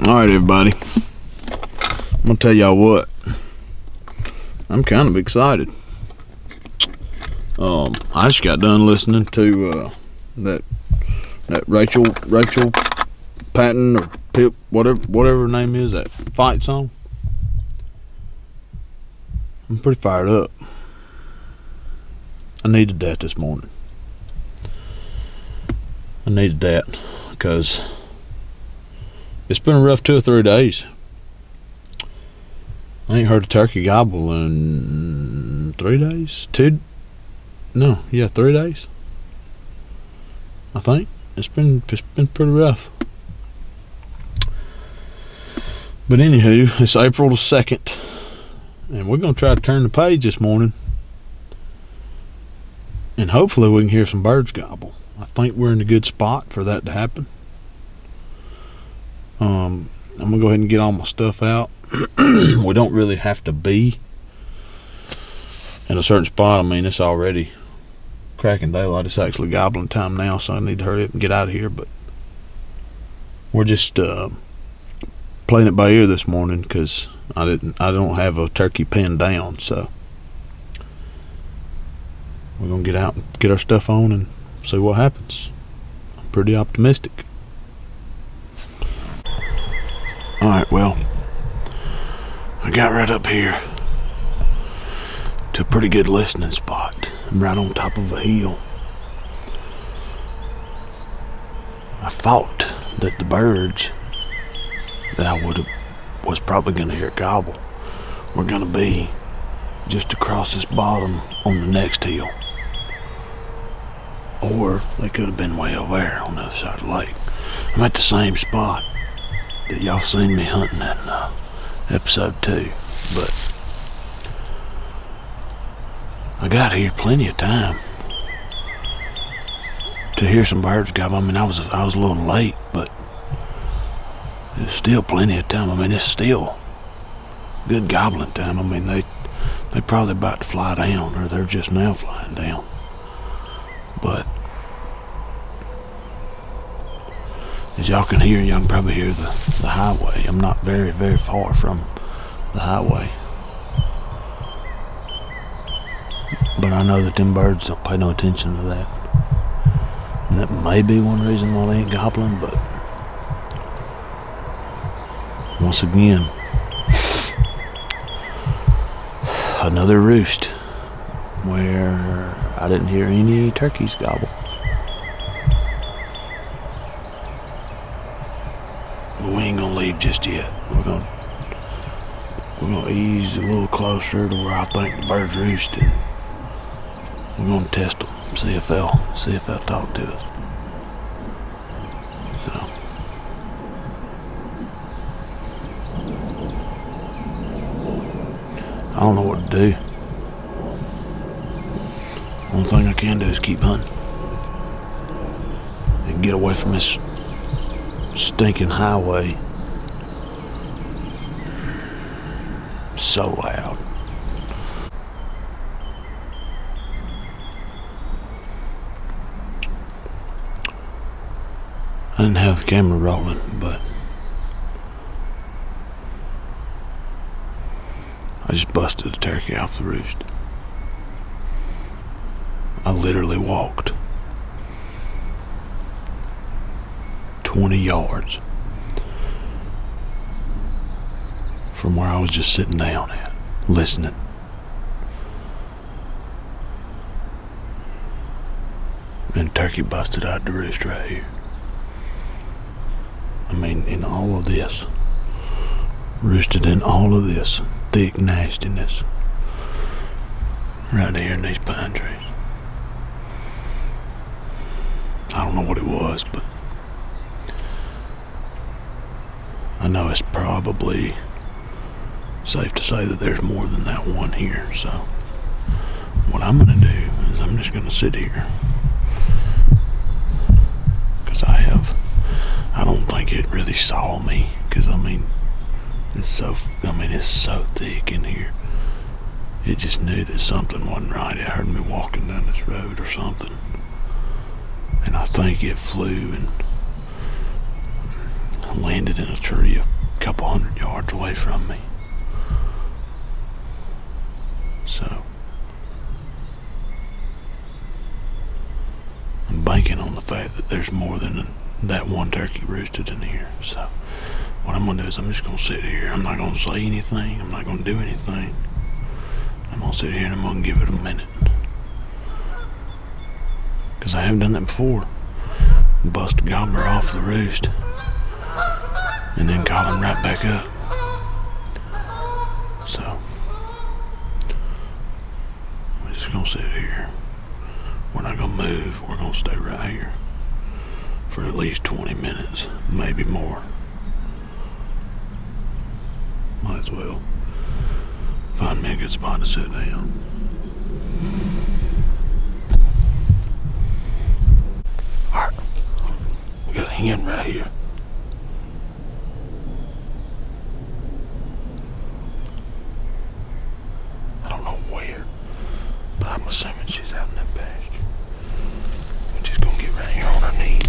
Alright, everybody. I'm gonna tell y'all what. I'm kind of excited. I just got done listening to that Rachel Patton or Pip, whatever her name is, that fight song. I'm pretty fired up. I needed that this morning. I needed that because it's been a rough 2 or 3 days. I ain't heard a turkey gobble in 3 days. 3 days. I think it's been pretty rough. But anywho, it's April the 2nd, and we're gonna try to turn the page this morning, and hopefully we can hear some birds gobble. I think we're in a good spot for that to happen. I'm gonna go ahead and get all my stuff out. We don't really have to be in a certain spot. I mean, it's already cracking daylight. It's actually gobbling time now, so I need to hurry up and get out of here. But we're just playing it by ear this morning because I don't have a turkey pinned down. So we're gonna get out and get our stuff on and see what happens. I'm pretty optimistic. Alright, well, I got right up here to a pretty good listening spot. I'm right on top of a hill. I thought that the birds that I was probably going to hear gobble were going to be just across this bottom on the next hill. Or they could have been way over there on the other side of the lake. I'm at the same spot that y'all seen me hunting in episode 2, but I got here plenty of time to hear some birds gobble. I mean, I was a little late, but there's still plenty of time. I mean, it's still good gobbling time. I mean, they probably about to fly down, or they're just now flying down. But as y'all can hear, y'all can probably hear the highway. I'm not very, very far from the highway. But I know that them birds don't pay no attention to that. And that may be one reason why they ain't gobbling, but once again, another roost where I didn't hear any turkeys gobble. We ain't gonna leave just yet. We're gonna ease a little closer to where I think the birds roost, and we're gonna test them, see if they'll talk to us. So I don't know what to do. Only thing I can do is keep hunting and get away from this stinking highway. So loud. I didn't have the camera rolling, but I just busted a turkey off the roost. I literally walked 20 yards from where I was just sitting down at, listening. And turkey busted out the roost right here. I mean, in all of this, roosted in all of this thick nastiness right here in these pine trees. I don't know what it was, but I know it's probably safe to say that there's more than that one here. So what I'm gonna do is I'm just gonna sit here, because I don't think it really saw me, because I mean it's so thick in here. It just knew that something wasn't right. It heard me walking down this road or something, and I think it flew and landed in a tree a couple 100 yards away from me. So I'm banking on the fact that there's more than that one turkey roosted in here. So what I'm gonna do is I'm just gonna sit here. I'm not gonna say anything. I'm not gonna do anything. I'm gonna sit here and I'm gonna give it a minute, because I haven't done that before. Bust a gobbler off the roost and then call him right back up. So we're just gonna sit here. We're not gonna move. We're gonna stay right here for at least 20 minutes, maybe more. Might as well find me a good spot to sit down. Alright, we got a hen right here. I don't know where, but I'm assuming she's out in that pasture. We're just gonna get right here on our knees.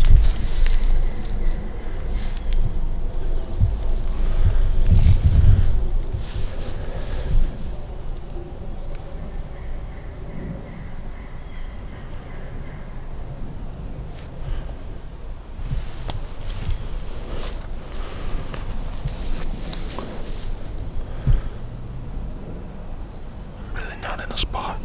Not in a spot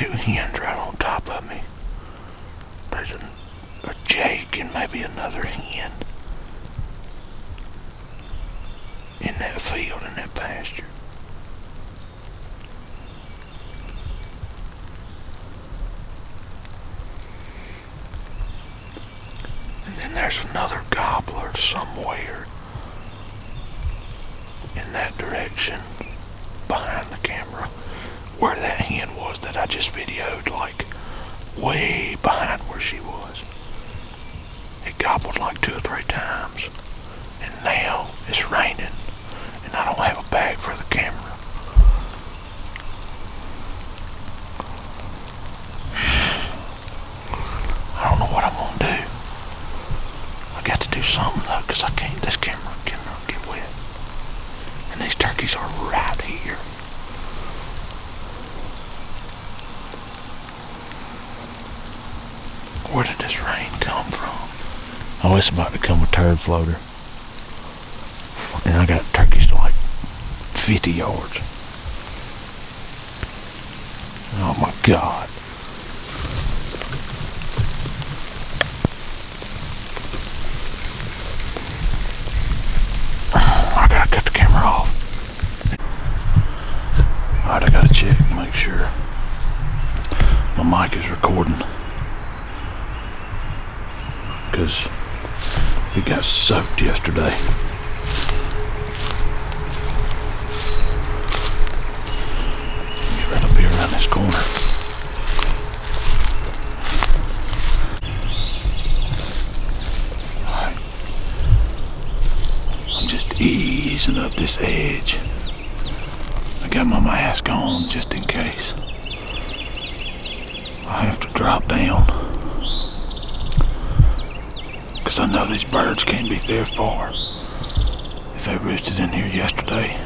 two hens right on top of me. There's a jake and maybe another hen in that field, in that pasture. And then there's another gobbler somewhere in that direction behind the camera where that hen was that I just videoed, like way behind where she was. It gobbled like 2 or 3 times. And now it's raining and I don't have a bag for the camera. I don't know what I'm gonna do. I got to do something though, because this camera cannot get wet. And these turkeys are right here. Where did this rain come from? Oh, it's about to come a turd floater. And I got turkeys to like 50 yards. Oh my God. I gotta cut the camera off. Alright, I gotta check, make sure my mic is recording. Because it got soaked yesterday. Get right up here around this corner. Alright. I'm just easing up this edge. I got my mask on just in case I have to drop down. Because I know these birds can't be very far if they roosted in here yesterday.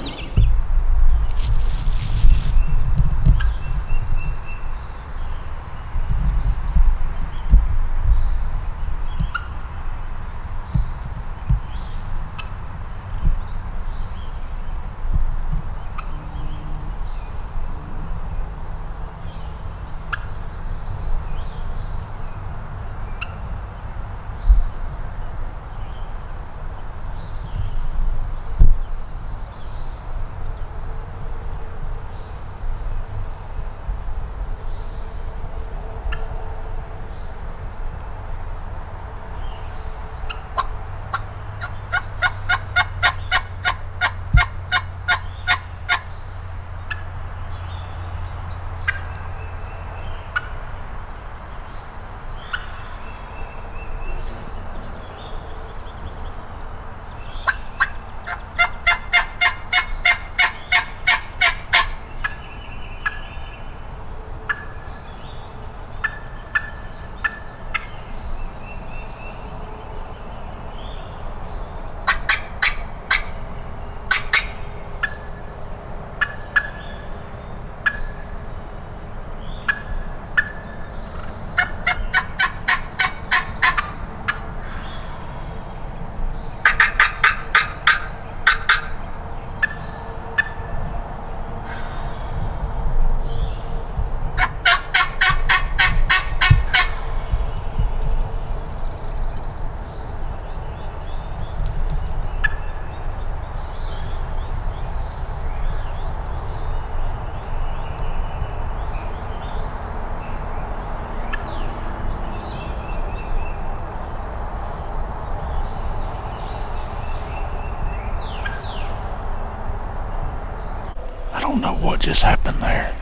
I don't know what just happened there.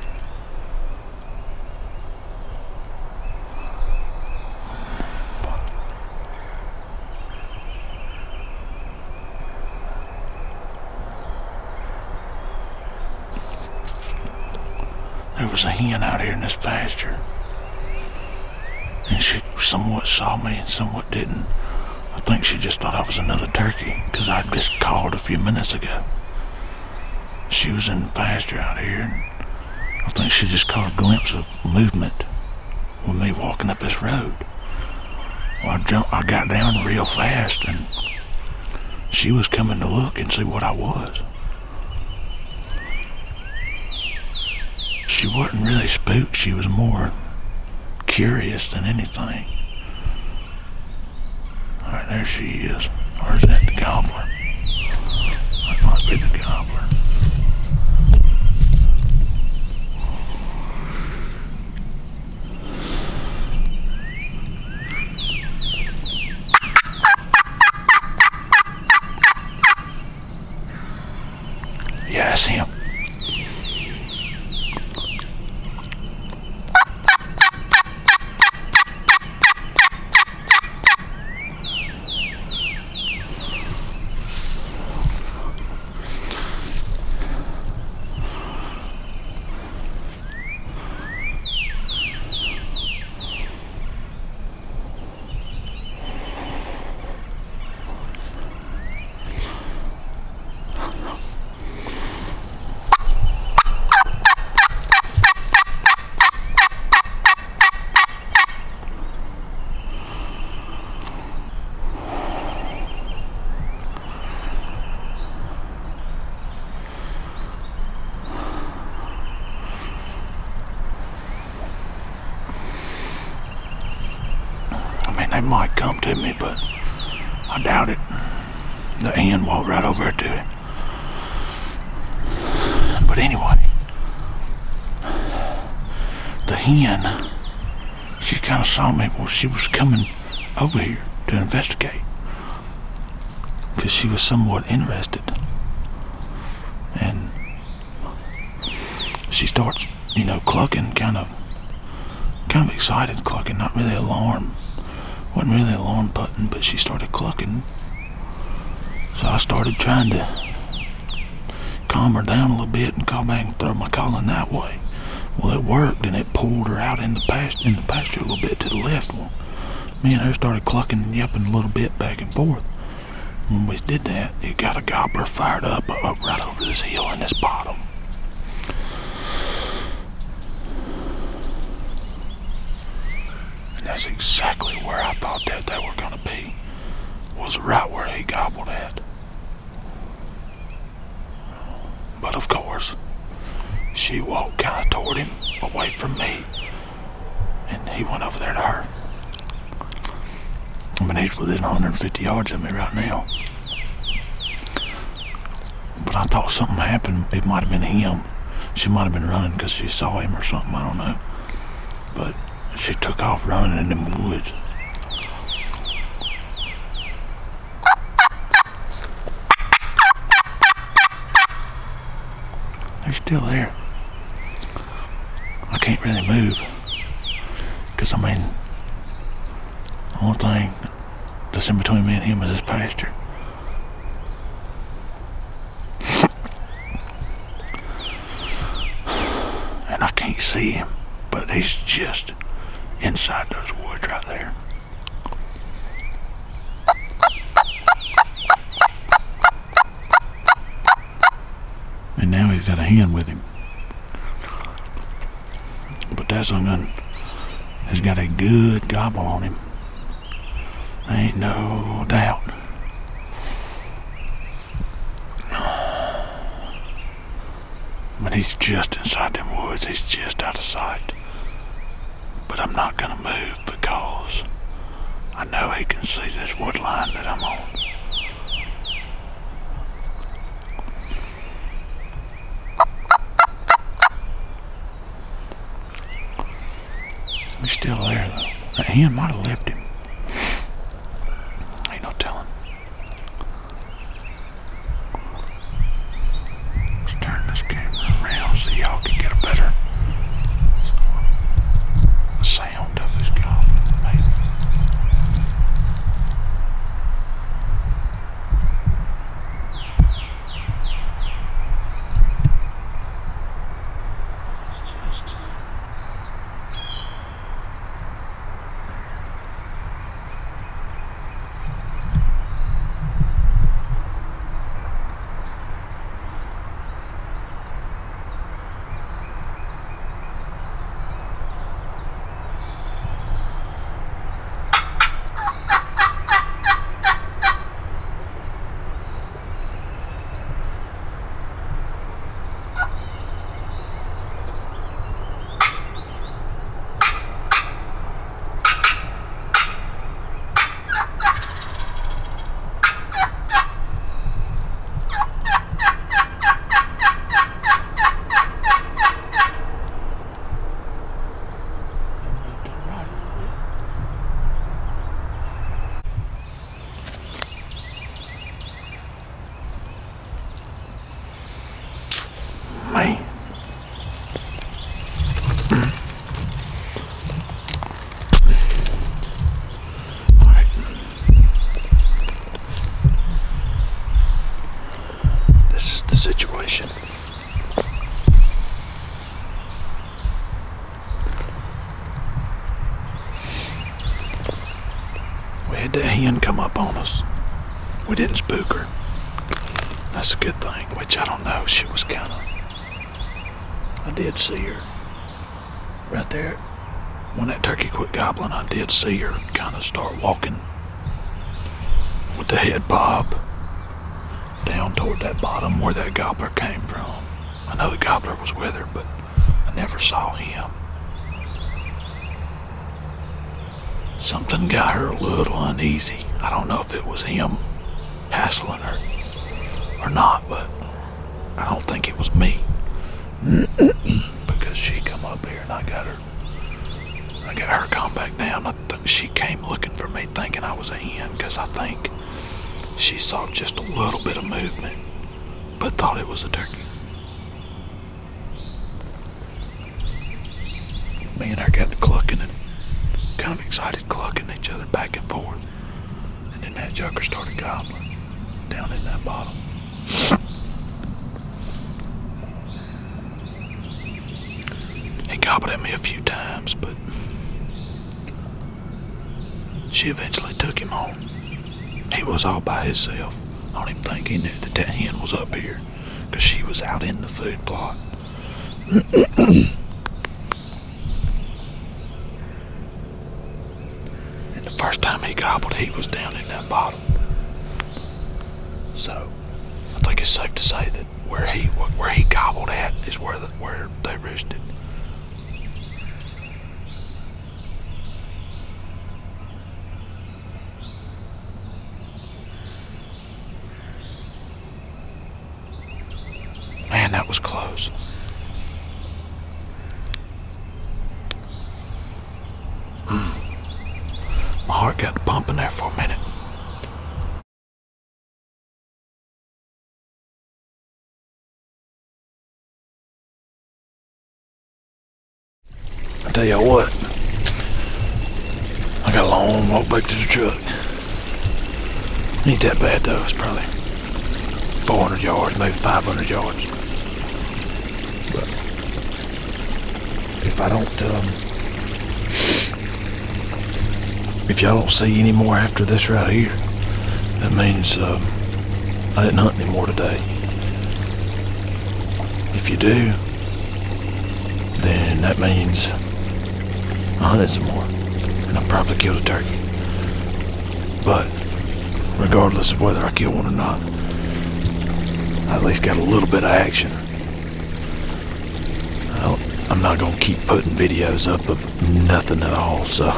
There was a hen out here in this pasture, and she somewhat saw me and somewhat didn't. I think she just thought I was another turkey, because I just called a few minutes ago. She was in the pasture out here, and I think she just caught a glimpse of movement with me walking up this road. Well, I got down real fast, and she was coming to look and see what I was. She she wasn't really spooked. She was more curious than anything. Alright, there she is. Or is that the gobbler? That must be the gobbler. Yeah, that's him. They might come to me, but I doubt it. The hen walked right over to it. But anyway, the hen, she kind of saw me while she was coming over here to investigate, because she was somewhat interested. And she starts, clucking, kind of excited clucking, not really alarmed. Wasn't really alarm button, but she started clucking. So I started trying to calm her down a little bit and call back and throw my calling that way. Well, it worked, and it pulled her out in the pasture a little bit to the left. Well, me and her started clucking and yelping a little bit back and forth. When we did that, it got a gobbler fired up right over this hill in this bottom. That's exactly where I thought that they were going to be. Was right where he gobbled at. But of course, she walked kind of toward him, away from me, and he went over there to her. I mean, he's within 150 yards of me right now. But I thought something happened. It might have been him. She might have been running because she saw him or something, I don't know. But she took off running in the woods. They're still there. I can't really move. Because, the only thing that's in between me and him is this pasture. And I can't see him, but he's just inside those woods right there. And now he's got a hen with him. But that son has got a good gobble on him. Ain't no doubt. But he's just inside them woods. He's just out of sight. But I'm not gonna move because I know he can see this wood line that I'm on. He's still there though. That hen might have left him. Ain't no telling. Let's turn this camera around so y'all can get a better sound of his gobbling, maybe. It's just there. had that hen come up on us. We didn't spook her. That's a good thing, which I don't know. She was kind of... I did see her. Right there. When that turkey quit gobbling, I did see her kind of start walking with the head bob down toward that bottom where that gobbler came from. I know the gobbler was with her, but I never saw him. Something got her a little uneasy. I don't know if it was him hassling her or not, but I don't think it was me. Because she come up here and I got her calm back down. She came looking for me thinking I was a hen, because I think she saw just a little bit of movement but thought it was a turkey. Me and her got to clucking and kind of excited, clucking each other back and forth, and then that joker started gobbling down in that bottom. He gobbled at me a few times, but she eventually took him on. He was all by himself. I don't even think he knew that that hen was up here, because she was out in the food plot. And the first time he gobbled, he was down in that bottom. So I think it's safe to say that where he gobbled at is where they roosted. Man, that was close. My heart got to pumping there for a minute. I tell you what, I got a long walk back to the truck. Ain't that bad though. It's probably 400 yards, maybe 500 yards. But if I don't, if y'all don't see any more after this right here, that means I didn't hunt anymore today. If you do, then that means I hunted some more, and I probably killed a turkey. But regardless of whether I kill one or not, I at least got a little bit of action. I'm not gonna keep putting videos up of nothing at all, so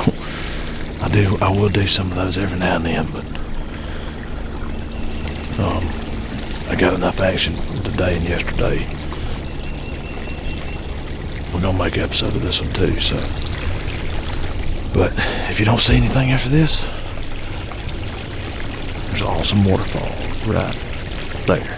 I will do some of those every now and then, but I got enough action today and yesterday. We're gonna make an episode of this one too, so. But if you don't see anything after this, there's an awesome waterfall right there.